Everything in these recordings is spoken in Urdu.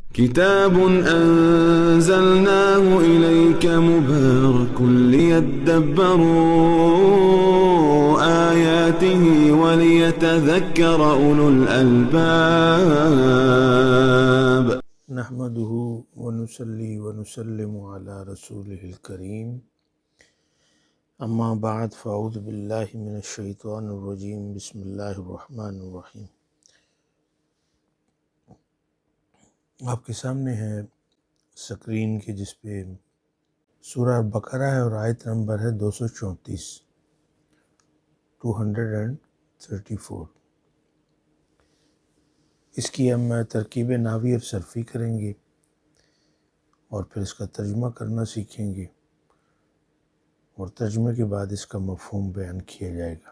كتاب أنزلناه إليك مبارك ليدبروا آياته وليتذكر أولو الألباب. نحمده ونصلي ونسلم على رسوله الكريم اما بعد فاعوذ باللہ من الشیطان الرجیم بسم اللہ الرحمن الرحیم۔ آپ کے سامنے ہے سکرین کے جس پہ سورہ بقرہ ہے اور آیت نمبر ہے 234 234۔ اس کی ہم ترکیب نحوی اور صرفی کریں گے اور پھر اس کا ترجمہ کرنا سیکھیں گے، اور ترجمے کے بعد اس کا مفہوم بیان کیا جائے گا۔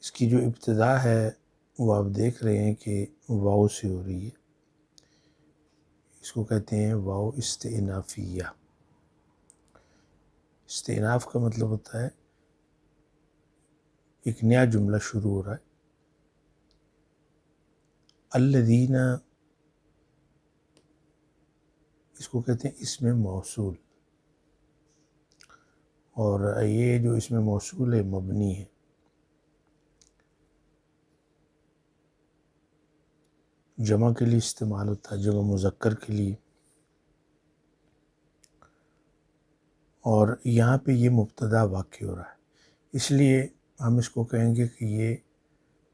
اس کی جو ابتدا ہے وہ آپ دیکھ رہے ہیں کہ واو سے ہو رہی ہے، اس کو کہتے ہیں واو استئنافیہ۔ استئناف کا مطلب ہوتا ہے ایک نیا جملہ شروع ہو رہا ہے۔ الذین، اس کو کہتے ہیں اسم موصول، اور یہ جو اسم موصول ہے مبنی ہے۔ جمع کے لیے استعمال ہوتا ہے، جمع مذکر کے لیے، اور یہاں پہ یہ مبتدا واقع ہو رہا ہے، اس لیے ہم اس کو کہیں گے کہ یہ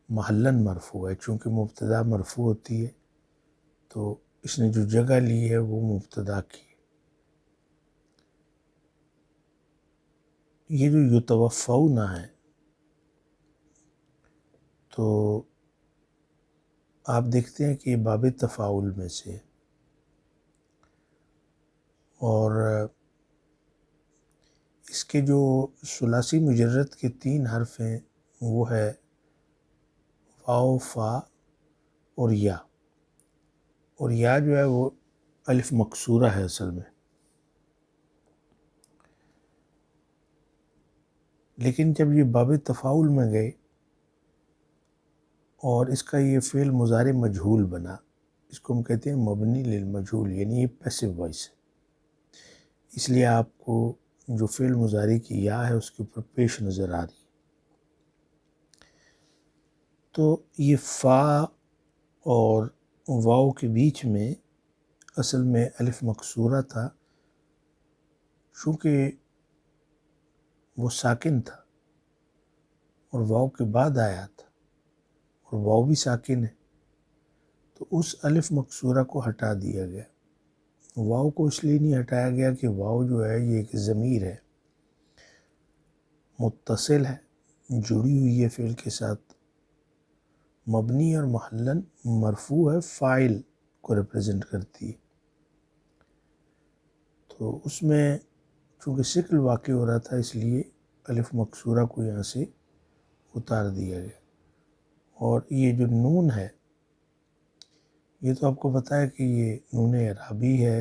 محلاً مرفوع ہے۔ چونکہ مبتدا مرفوع ہوتی ہے تو اس نے جو جگہ لی ہے وہ مبتدا کی ہے۔ یہ جو یتوفون ہے تو آپ دیکھتے ہیں کہ یہ باب تفاعل میں سے ہے، اور اس کے جو ثلاثی مجرد کے 3 حرف ہیں وہ ہے واو، فا اور یا، اور یا جو ہے وہ الف مکسورہ ہے اصل میں، لیکن جب یہ باب تفاعل میں گئے اور اس کا یہ فعل مضارع مجہول بنا، اس کو ہم کہتے ہیں مبنی للمجہول، یعنی یہ پیسو وائس ہے، اس لیے آپ کو جو فعل مضارع کی یا ہے اس کے اوپر پیش نظر آ رہی ہے۔ تو یہ فا اور واو کے بیچ میں اصل میں الف مکسورہ تھا، چونکہ وہ ساکن تھا اور واو کے بعد آیا تھا، اور واو بھی ساکن ہے، تو اس الف مکسورہ کو ہٹا دیا گیا۔ واو کو اس لیے نہیں ہٹایا گیا کہ واو جو ہے یہ ایک ضمیر ہے، متصل ہے، جڑی ہوئی ہے فعل کے ساتھ، مبنی اور محلاً مرفوع ہے، فاعل کو ریپریزنٹ کرتی ہے۔ تو اس میں چونکہ شکل واقع ہو رہا تھا اس لیے الف مکسورہ کو یہاں سے اتار دیا گیا۔ اور یہ جو نون ہے یہ تو آپ کو پتہ ہے کہ یہ نون اعرابی ہے،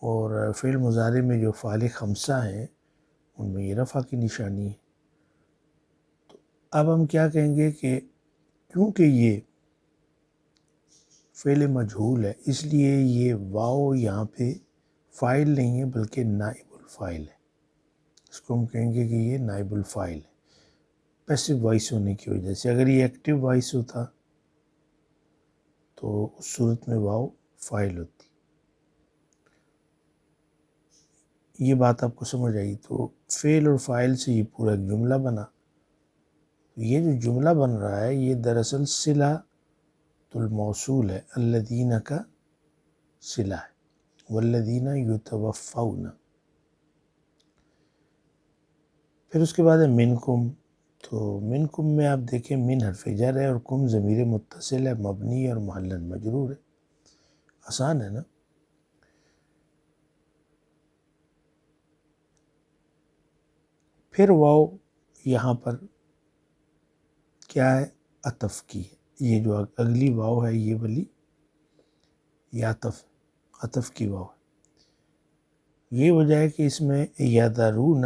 اور فعل مضارع میں جو فعال خمسہ ہیں ان میں یہ رفع کی نشانی ہے۔ تو اب ہم کیا کہیں گے کہ کیونکہ یہ فعل مجہول ہے اس لیے یہ واو یہاں پہ فاعل نہیں ہے بلکہ نائب الفاعل ہے، اس کو ہم کہیں گے کہ یہ نائب الفاعل ہے پیسو وائس ہونے کی وجہ سے۔ اگر یہ ایکٹیو وائس ہوتا تو اس صورت میں واو فاعل ہوتی۔ یہ بات آپ کو سمجھ آئی؟ تو فعل اور فاعل سے یہ پورا ایک جملہ بنا۔ یہ جو جملہ بن رہا ہے یہ دراصل صلہ الموصول ہے، الذین کا صلہ ہے، والذین یتوفون۔ پھر اس کے بعد ہے منکم، تو منکم میں آپ دیکھیں من حرف جر ہے اور کم ضمیر متصل ہے، مبنی اور محلاً مجرور ہے۔ آسان ہے نا؟ پھر واو یہاں پر کیا ہے؟ عطف کی ہے، یہ جو اگلی واو ہے یہ والی یہ عطف کی واو ہے۔ یہ وجہ ہے کہ اس میں یذرون،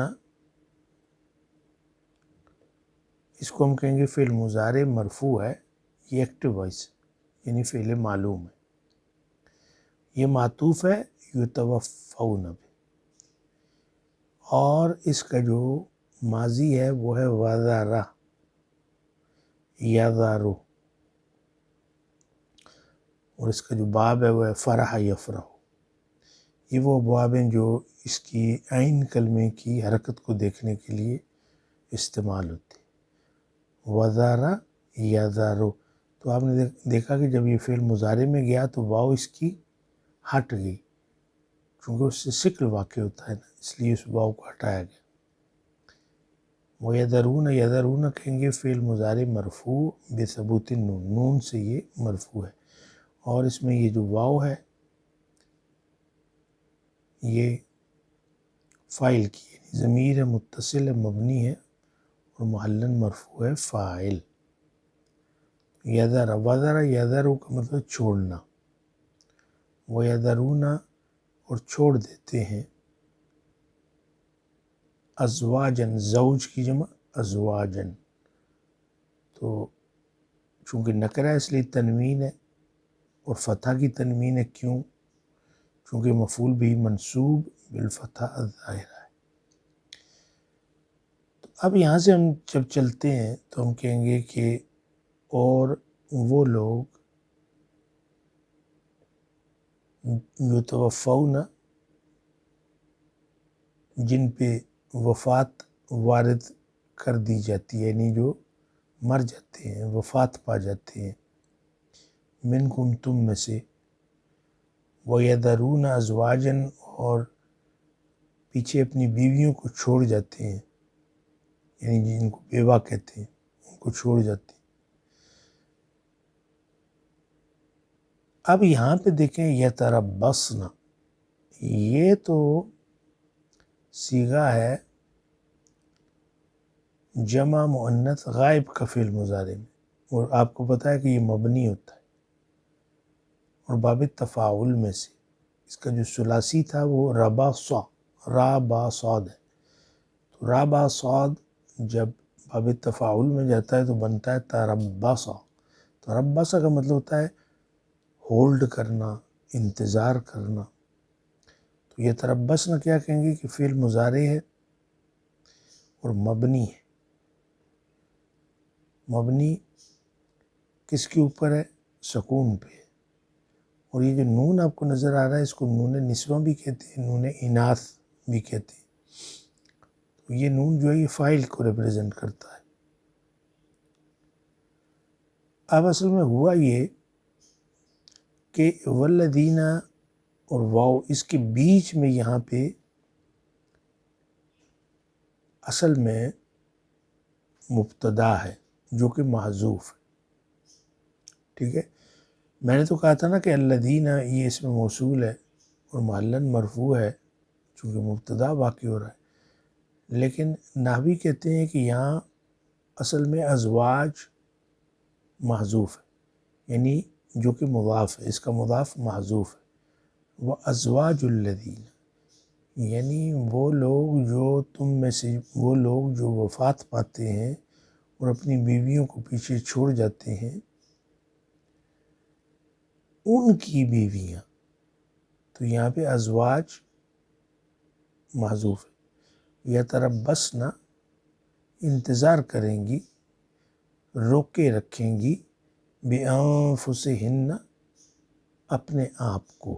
اس کو ہم کہیں گے فعل مضارع مرفوع ہے، یہ ایکٹیو وائس ہے، یعنی فعل معلوم ہے. یہ معطوف ہے یتوفون پہ، اور اس کا جو ماضی ہے وہ ہے وذرا یذرو، اور اس کا جو باب ہے وہ ہے فرح یفرح. یہ وہ ابواب ہیں جو اس کی عین کلمے کی حرکت کو دیکھنے کے لیے استعمال ہوتی ہے. وذرا یذرو، تو آپ نے دیکھا کہ جب یہ فعل مضارع میں گیا تو واو اس کی ہٹ گئی، چونکہ اس سے شکل واقع ہوتا ہے نا، اس لیے اس واو کو ہٹایا گیا. وَيَذَرُونَ یذرون کہیں گے فعل مضارع مرفوع بثبوت النون، نون سے یہ مرفوع ہے، اور اس میں یہ جو واو ہے یہ فاعل کی یعنی ضمیر ہے، متصل ہے، مبنی ہے، اور محلن مرفوع ہے فاعل. یذر وذر یذرو کا مطلب چھوڑنا، وَيَذَرُونَ اور چھوڑ دیتے ہیں، ازواجن زوج کی جمع ازواجن، تو چونکہ نکرہ ہے اس لیے تنوین ہے، اور فتح کی تنوین ہے. کیوں؟ چونکہ مفعول بھی منصوب بالفتح الظاہرہ ہے. تو اب یہاں سے ہم جب چلتے ہیں تو ہم کہیں گے کہ اور وہ لوگ یتوفون جن پہ وفات وارد کر دی جاتی ہے، یعنی جو مر جاتے ہیں، وفات پا جاتے ہیں، منکم تم میں سے، وَيَذَرُونَ أَزْوَاجًا اور پیچھے اپنی بیویوں کو چھوڑ جاتے ہیں، یعنی جن کو بیوہ کہتے ہیں ان کو چھوڑ جاتے ہیں. اب یہاں پہ دیکھیں یتربصن، یہ تو صیغہ ہے جمع مؤنث غائب کا فعل مضارع میں، اور آپ کو پتہ ہے کہ یہ مبنی ہوتا ہے، اور باب تفاعل میں سے اس کا جو ثلاثی تھا وہ رباصا را با صاد ہے. تو را با صاد جب باب تفاعل میں جاتا ہے تو بنتا ہے تربصا. تربصا کا مطلب ہوتا ہے ہولڈ کرنا، انتظار کرنا. تو یہ تربصنا کیا کہیں گے کہ فعل مضارع ہے اور مبنی ہے. مبنی کس کے اوپر ہے؟ سکون پہ. اور یہ جو نون آپ کو نظر آ رہا ہے اس کو نون نسوہ بھی کہتے ہیں، نون اناث بھی کہتے ہیں. تو یہ نون جو ہے یہ فاعل کو ریپریزنٹ کرتا ہے. اب اصل میں ہوا یہ کہ والذین اور واو اس کے بیچ میں یہاں پہ اصل میں مبتدا ہے جو کہ محذوف ہے. ٹھیک ہے، میں نے تو کہا تھا نا کہ الذین یہ اسم موصول ہے اور محلن مرفوع ہے چونکہ مبتدا واقع ہو رہا ہے، لیکن نحوی کہتے ہیں کہ یہاں اصل میں ازواج محذوف ہے، یعنی جو کہ مضاف ہے، اس کا مضاف محذوف ہے. وہ ازواج الذین، یعنی وہ لوگ جو تم میں سے، وہ لوگ جو وفات پاتے ہیں اور اپنی بیویوں کو پیچھے چھوڑ جاتے ہیں، ان کی بیویاں. تو یہاں پہ ازواج محذوف ہے. یتربصن انتظار کریں گی، روکے رکھیں گی، بِأَنفُسِهِنَّ اپنے آپ کو.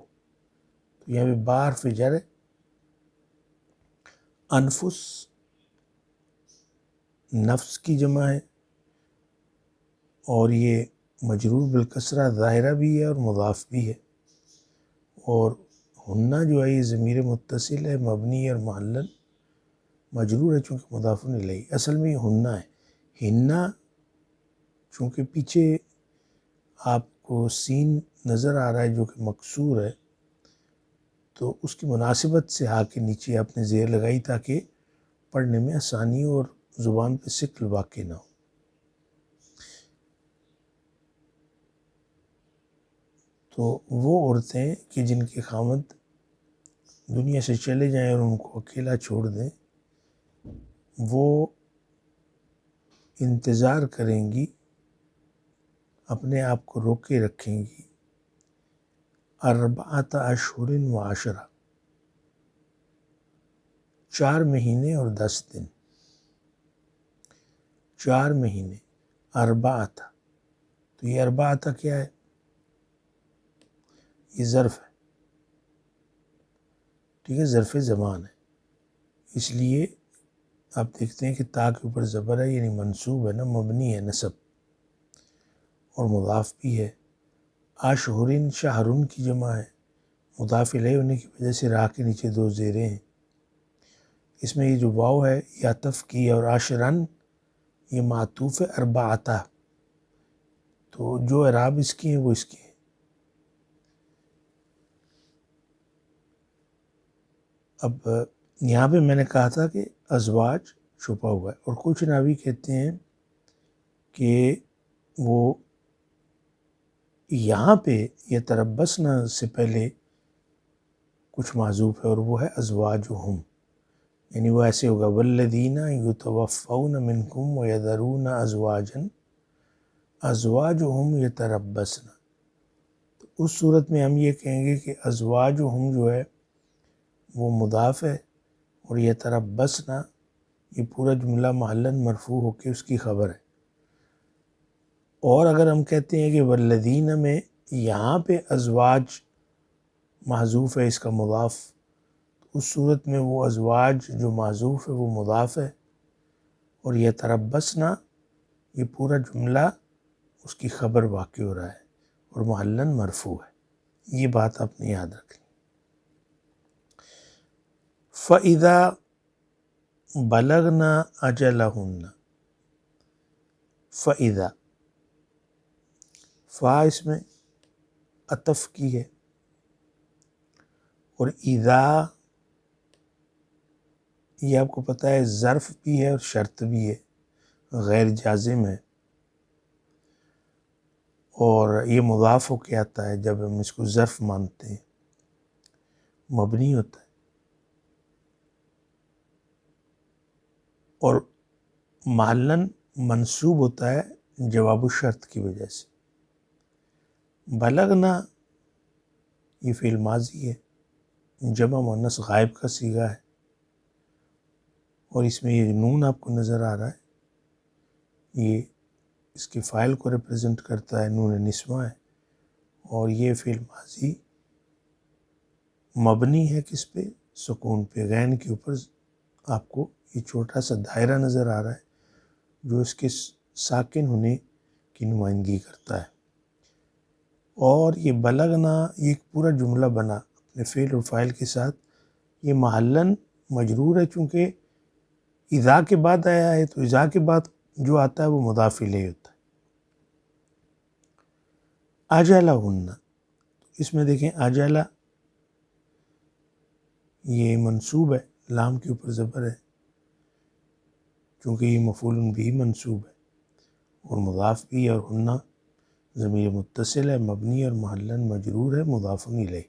تو یہاں پہ بار فجر ہے، انفس نفس کی جمع ہے، اور یہ مجرور بالکسرہ ظاہرہ بھی ہے اور مضاف بھی ہے. اور ہنہ جو ہے یہ ضمیر متصل ہے، مبنی اور محلن مجرور ہے چونکہ مضاف الیہ. اصل میں یہ ہنہ ہے. ہنہ چونکہ پیچھے آپ کو سین نظر آ رہا ہے جو کہ مکسور ہے، تو اس کی مناسبت سے ہا کے نیچے آپ نے زیر لگائی تاکہ پڑھنے میں آسانی اور زبان پہ ثقل واقع نہ ہو. تو وہ عورتیں کہ جن کے خاوند دنیا سے چلے جائیں اور ان کو اکیلا چھوڑ دیں، وہ انتظار کریں گی اپنے آپ کو روکے رکھیں گی 4 اشہر و عشرہ 4 مہینے اور 10 دن 4 مہینے 4 تو یہ 4 کیا ہے؟ یہ ظرف ہے، ٹھیک ہے، ظرف زمان ہے، اس لیے آپ دیکھتے ہیں کہ تا کے اوپر زبر ہے، یعنی منصوب ہے نا، مبنی ہے، نصب اور مضاف بھی ہے۔ اشہرن شہرن کی جمع ہے، مضاف الیہ ہونے کی وجہ سے راہ کے نیچے 2 زیریں ہیں۔ اس میں یہ جو واو ہے یہ عطف کی ہے، اور عشرن یہ معطوف ہے 4 تو جو اعراب اس کی ہیں وہ اس کی ہیں۔ اب یہاں پہ میں نے کہا تھا کہ ازواج چھپا ہوا ہے، اور کچھ راوی کہتے ہیں کہ وہ یہاں پہ یتربصن سے پہلے کچھ معذوف ہے، اور وہ ہے ازواجہم، یعنی وہ ایسے ہوگا والذین یتوفون منکم ویذرون ازواجہم یتربصن۔ تو اس صورت میں ہم یہ کہیں گے کہ ازواجہم جو ہے وہ مضاف ہے، اور یتربصن یہ پورا جملہ محلاً مرفوع ہو کے اس کی خبر ہے۔ اور اگر ہم کہتے ہیں کہ والذین میں یہاں پہ ازواج محذوف ہے، اس کا مضاف، تو اس صورت میں وہ ازواج جو محذوف ہے وہ مضاف ہے، اور یتربصن یہ پورا جملہ اس کی خبر واقع ہو رہا ہے اور محلاً مرفوع ہے۔ یہ بات آپ نے یاد رکھنی۔ فَإِذَا بَلَغْنَا أَجَلَهُنَّ، فَإِذَا فا اس میں عطف کی ہے، اور اذا یہ آپ کو پتہ ہے ظرف بھی ہے اور شرط بھی ہے، غیر جازم ہے، اور یہ مضاف ہو کے آتا ہے جب ہم اس کو ظرف مانتے ہیں، مبنی ہوتا ہے، اور محلاً منصوب ہوتا ہے جواب الشرط کی وجہ سے۔ بلغنا یہ فعل ماضی ہے، جمع مؤنث غائب کا صیغہ ہے، اور اس میں یہ نون آپ کو نظر آ رہا ہے، یہ اس کے فاعل کو ریپرزنٹ کرتا ہے، نون نسوہ ہے، اور یہ فعل ماضی مبنی ہے کس پہ؟ سکون پہ، غین کے اوپر آپ کو یہ چھوٹا سا دائرہ نظر آ رہا ہے جو اس کے ساکن ہونے کی نمائندگی کرتا ہے۔ اور یہ بلغنا یہ ایک پورا جملہ بنا اپنے فعل اور فاعل کے ساتھ، یہ محلاً مجرور ہے، چونکہ اذا کے بعد آیا ہے، تو اذا کے بعد جو آتا ہے وہ مضاف الیہ ہوتا ہے۔ اجلہن، اس میں دیکھیں اجلہ یہ منصوب ہے، لام کے اوپر زبر ہے، چونکہ یہ مفعول بھی منصوب ہے اور مضاف بھی ہے، اور ہنہ ضمیر متصل ہے، مبنی اور محلاً مجرور ہے، مضاف الیہ،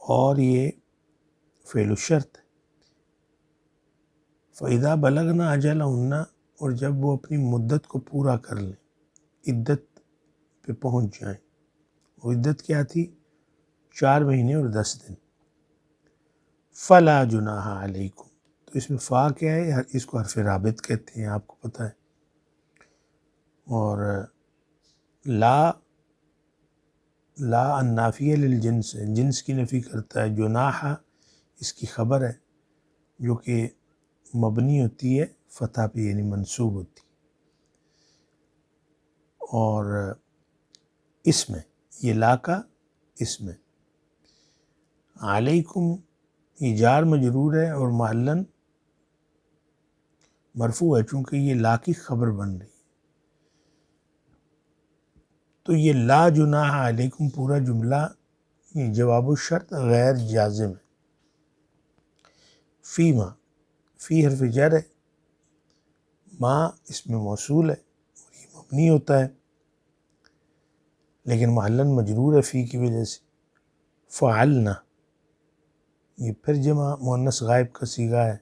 اور یہ فعل الشرط ہے۔ فَإِذَا بَلَغْنَا أَجَلَهُنَّ، اور جب وہ اپنی مدت کو پورا کر لیں، عدت پہ پہنچ جائیں، وہ عدت کیا تھی؟ 4 مہینے اور 10 دن۔ فَلَا جُنَاحَ عَلَيْكُمْ، تو اس میں فا کیا ہے؟ اس کو حرف رابط کہتے ہیں، آپ کو پتہ ہے، اور لا النافیہ للجنس ہے، جنس کی نفی کرتا ہے، جناح اس کی خبر ہے جو کہ مبنی ہوتی ہے فتح پہ، یعنی منصوب ہوتی ہے، اور اس میں یہ لا کا اس میں علیکم یہ جار مجرور ہے اور محلاً مرفوع ہے، چونکہ یہ لا کی خبر بن رہی ہے، تو یہ لا جناح علیکم پورا جملہ یہ جواب الشرط غیر جازم ہے۔ فی ما، فی حرف جر ہے، ما اس میں موصول ہے اور یہ مبنی ہوتا ہے لیکن محلاً مجرور ہے فی کی وجہ سے۔ فعلنا یہ پھر جمع مؤنث غائب کا صیغہ ہے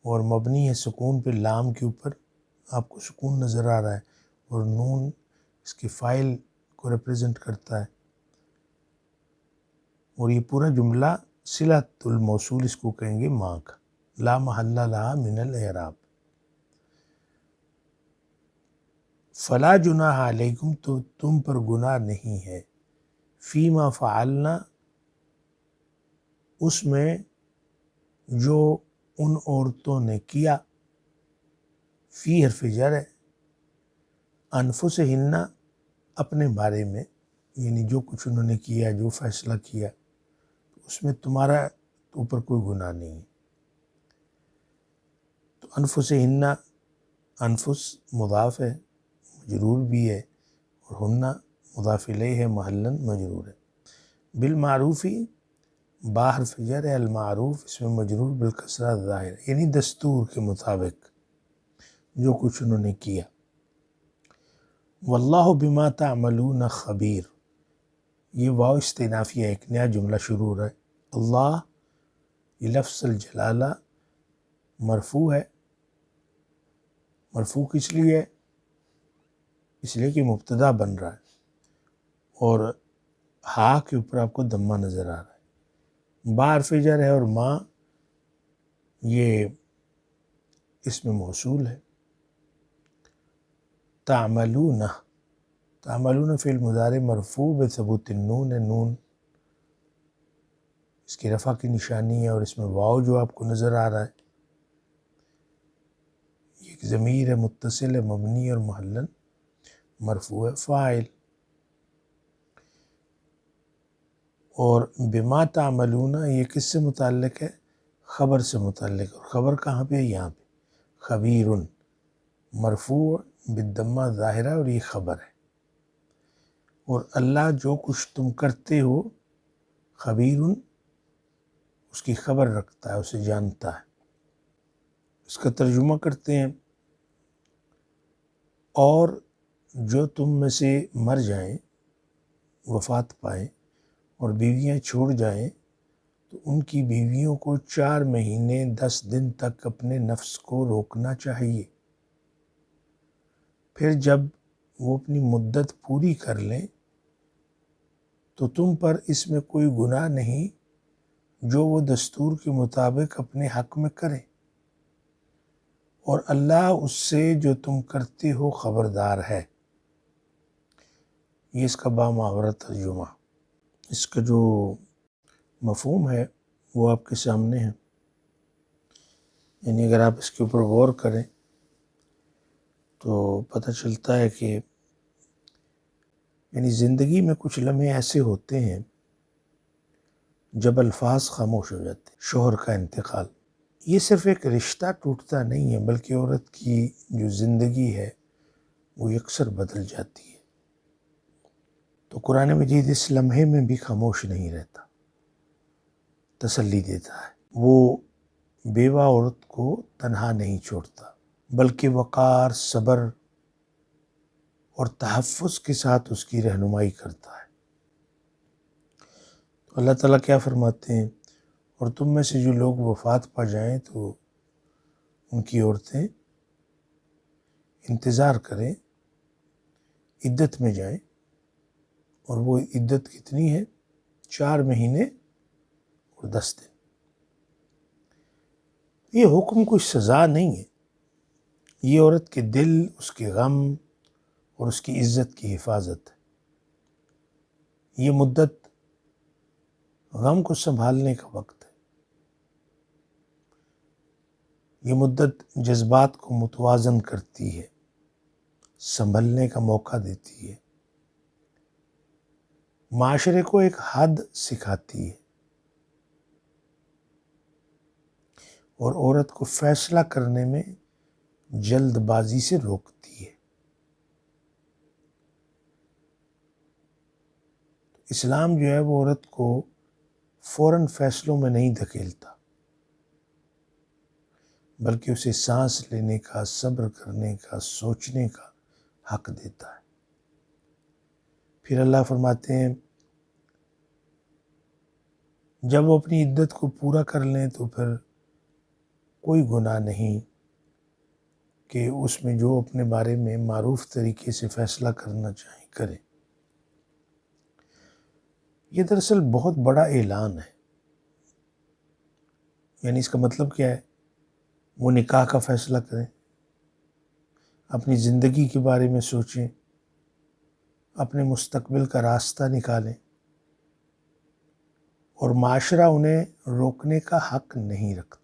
اور مبنی ہے سکون پہ، لام کے اوپر آپ کو سکون نظر آ رہا ہے، اور نون اس کی فائل کو ریپریزنٹ کرتا ہے، اور یہ پورا جملہ صلۃ الموصول اس کو کہیں گے ما کا، لا محل لہا من الاعراب۔ فلا جناح علیکم، تو تم پر گناہ نہیں ہے، فیما فعلنا، اس میں جو ان عورتوں نے کیا، فی حرف جر ہے، انفسہن، اپنے بارے میں، یعنی جو کچھ انہوں نے کیا، جو فیصلہ کیا، اس میں تمہارا اوپر کوئی گناہ نہیں ہے۔ تو انفسہن، انفس مضاف ہے، مجرور بھی ہے، اور ہن مضاف الیہ ہے، محلاً مجرور ہے۔ بالمعروفی، با حرف جر ہے، المعروف اس میں مجرور بالکسرہ ظاہر ہے، یعنی دستور کے مطابق جو کچھ انہوں نے کیا۔ واللہ بما تعملون خبیر، یہ واو استئنافیہ، ایک نیا جملہ شروع ہو رہا ہے۔ اللہ، یہ لفظ الجلالہ مرفوع ہے، مرفوع کس لیے ہے؟ اس لیے کہ مبتدا بن رہا ہے، اور ہا کے اوپر آپ کو دمہ نظر آ رہا ہے۔ با حرف جر ہے، اور ما یہ اسم موصول ہے۔ تعملون، تعملون فعل مضارع مرفوع بثبوت النون ہے، نون اس کی رفع کی نشانی ہے، اور اس میں واو جو آپ کو نظر آ رہا ہے یہ ایک ضمیر ہے، متصل ہے، مبنی اور محلاً مرفوع ہے، فاعل۔ اور بما تعملون یہ کس سے متعلق ہے؟ خبر سے متعلق، اور خبر کہاں پہ ہے؟ یہاں پہ خبیر، مرفوع بالضمہ ظاہرہ، اور یہ خبر ہے۔ اور اللہ جو کچھ تم کرتے ہو، خبیر، اس کی خبر رکھتا ہے، اسے جانتا ہے۔ اس کا ترجمہ کرتے ہیں، اور جو تم میں سے مر جائیں، وفات پائیں، اور بیویاں چھوڑ جائیں، تو ان کی بیویوں کو 4 مہینے 10 دن تک اپنے نفس کو روکنا چاہیے۔ پھر جب وہ اپنی مدت پوری کر لیں تو تم پر اس میں کوئی گناہ نہیں جو وہ دستور کے مطابق اپنے حق میں کریں، اور اللہ اس سے جو تم کرتے ہو خبردار ہے۔ یہ اس کا بامحاورہ ترجمہ۔ اس کا جو مفہوم ہے وہ آپ کے سامنے ہے، یعنی اگر آپ اس کے اوپر غور کریں تو پتہ چلتا ہے کہ یعنی زندگی میں کچھ لمحے ایسے ہوتے ہیں جب الفاظ خاموش ہو جاتے ہیں۔ شوہر کا انتقال، یہ صرف ایک رشتہ ٹوٹتا نہیں ہے، بلکہ عورت کی جو زندگی ہے وہ یکسر بدل جاتی ہے۔ تو قرآن مجید اس لمحے میں بھی خاموش نہیں رہتا، تسلی دیتا ہے۔ وہ بیوہ عورت کو تنہا نہیں چھوڑتا، بلکہ وقار، صبر اور تحفظ کے ساتھ اس کی رہنمائی کرتا ہے۔ تو اللہ تعالیٰ کیا فرماتے ہیں؟ اور تم میں سے جو لوگ وفات پا جائیں تو ان کی عورتیں انتظار کریں، عدت میں جائیں، اور وہ عدت کتنی ہے؟ 4 مہینے اور 10 دن۔ یہ حکم کوئی سزا نہیں ہے، یہ عورت کے دل، اس کے غم اور اس کی عزت کی حفاظت ہے۔ یہ مدت غم کو سنبھالنے کا وقت ہے، یہ مدت جذبات کو متوازن کرتی ہے، سنبھلنے کا موقع دیتی ہے، معاشرے کو ایک حد سکھاتی ہے، اور عورت کو فیصلہ کرنے میں جلد بازی سے روکتی ہے۔ اسلام جو ہے وہ عورت کو فوراً فیصلوں میں نہیں دھکیلتا، بلکہ اسے سانس لینے کا، صبر کرنے کا، سوچنے کا حق دیتا ہے۔ پھر اللہ فرماتے ہیں جب وہ اپنی عدت کو پورا کر لیں تو پھر کوئی گناہ نہیں کہ اس میں جو اپنے بارے میں معروف طریقے سے فیصلہ کرنا چاہیں کریں۔ یہ دراصل بہت بڑا اعلان ہے۔ یعنی اس کا مطلب کیا ہے؟ وہ نکاح کا فیصلہ کریں، اپنی زندگی کے بارے میں سوچیں، اپنے مستقبل کا راستہ نکالیں، اور معاشرہ انہیں روکنے کا حق نہیں رکھتا۔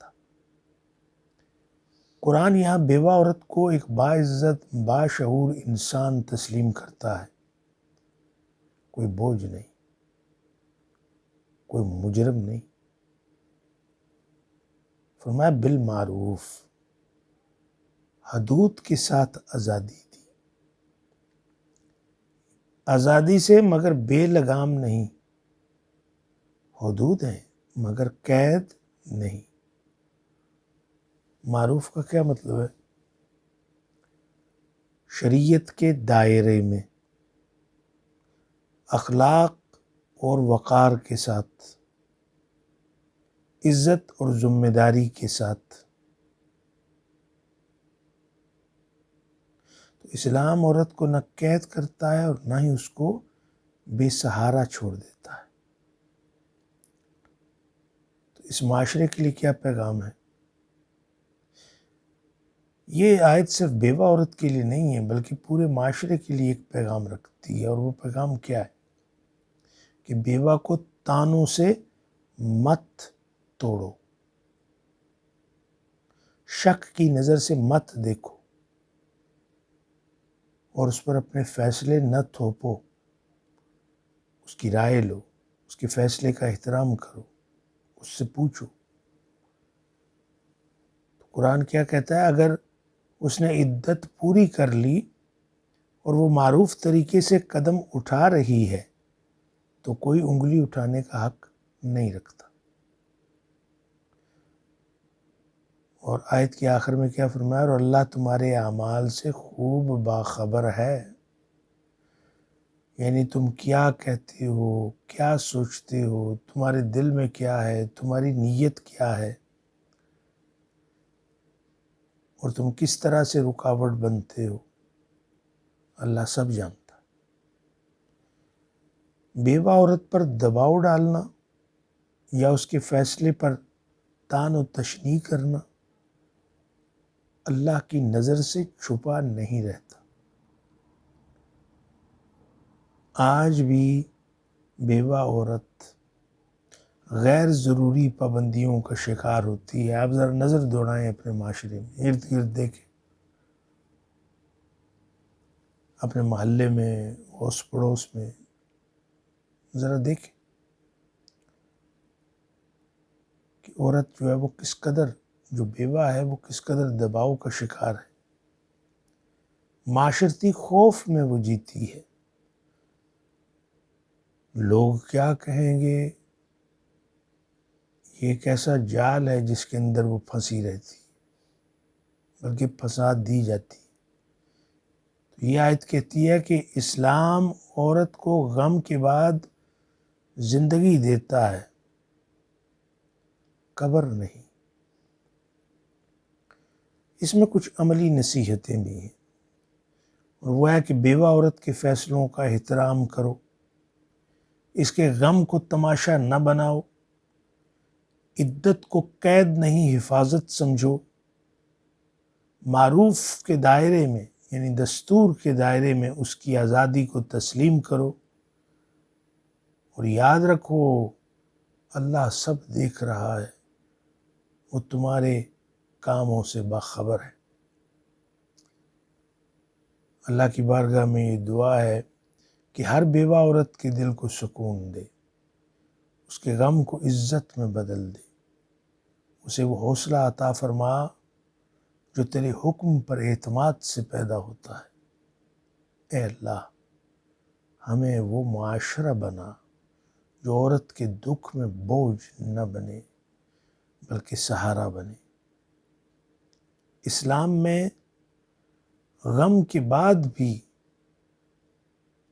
قرآن یہاں بیوہ عورت کو ایک باعزت باشعور انسان تسلیم کرتا ہے، کوئی بوجھ نہیں، کوئی مجرم نہیں۔ فرمایا بالمعروف، حدود کے ساتھ آزادی دی، آزادی سے مگر بے لگام نہیں، حدود ہیں مگر قید نہیں۔ معروف کا کیا مطلب ہے؟ شریعت کے دائرے میں، اخلاق اور وقار کے ساتھ، عزت اور ذمہ داری کے ساتھ۔ تو اسلام عورت کو نہ قید کرتا ہے اور نہ ہی اس کو بے سہارا چھوڑ دیتا ہے۔ تو اس معاشرے کے لیے کیا پیغام ہے؟ یہ آیت صرف بیوہ عورت کے لیے نہیں ہے بلکہ پورے معاشرے کے لیے ایک پیغام رکھتی ہے، اور وہ پیغام کیا ہے؟ کہ بیوہ کو تانوں سے مت توڑو، شک کی نظر سے مت دیکھو، اور اس پر اپنے فیصلے نہ تھوپو، اس کی رائے لو، اس کے فیصلے کا احترام کرو، اس سے پوچھو۔ تو قرآن کیا کہتا ہے؟ اگر اس نے عدت پوری کر لی اور وہ معروف طریقے سے قدم اٹھا رہی ہے تو کوئی انگلی اٹھانے کا حق نہیں رکھتا۔ اور آیت کے آخر میں کیا فرمایا؟ اور اللہ تمہارے اعمال سے خوب باخبر ہے۔ یعنی تم کیا کہتے ہو، کیا سوچتے ہو، تمہارے دل میں کیا ہے، تمہاری نیت کیا ہے، اور تم کس طرح سے رکاوٹ بنتے ہو، اللہ سب جانتا۔ بیوہ عورت پر دباؤ ڈالنا یا اس کے فیصلے پر طعن و تشنیع کرنا اللہ کی نظر سے چھپا نہیں رہتا۔ آج بھی بیوہ عورت غیر ضروری پابندیوں کا شکار ہوتی ہے۔ آپ ذرا نظر دوڑائیں اپنے معاشرے میں، ارد گرد دیکھیں، اپنے محلے میں، اوس پڑوس میں، ذرا دیکھیں کہ عورت جو ہے وہ کس قدر، جو بیوہ ہے وہ کس قدر دباؤ کا شکار ہے۔ معاشرتی خوف میں وہ جیتی ہے۔ لوگ کیا کہیں گے؟ یہ ایک ایسا جال ہے جس کے اندر وہ پھنسی رہتی، بلکہ فساد دی جاتی۔ تو یہ آیت کہتی ہے کہ اسلام عورت کو غم کے بعد زندگی دیتا ہے، قبر نہیں۔ اس میں کچھ عملی نصیحتیں بھی ہیں، اور وہ ہے کہ بیوہ عورت کے فیصلوں کا احترام کرو، اس کے غم کو تماشا نہ بناؤ، عدت کو قید نہیں حفاظت سمجھو، معروف کے دائرے میں یعنی دستور کے دائرے میں اس کی آزادی کو تسلیم کرو، اور یاد رکھو اللہ سب دیکھ رہا ہے، وہ تمہارے کاموں سے باخبر ہے۔ اللہ کی بارگاہ میں یہ دعا ہے کہ ہر بیوہ عورت کے دل کو سکون دے، اس کے غم کو عزت میں بدل دے، اسے وہ حوصلہ عطا فرما جو تیرے حکم پر اعتماد سے پیدا ہوتا ہے۔ اے اللہ، ہمیں وہ معاشرہ بنا جو عورت کے دکھ میں بوجھ نہ بنے بلکہ سہارا بنے۔ اسلام میں غم کے بعد بھی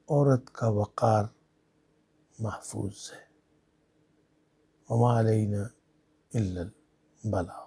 عورت کا وقار محفوظ ہے۔ وما علینا الا البلاغ۔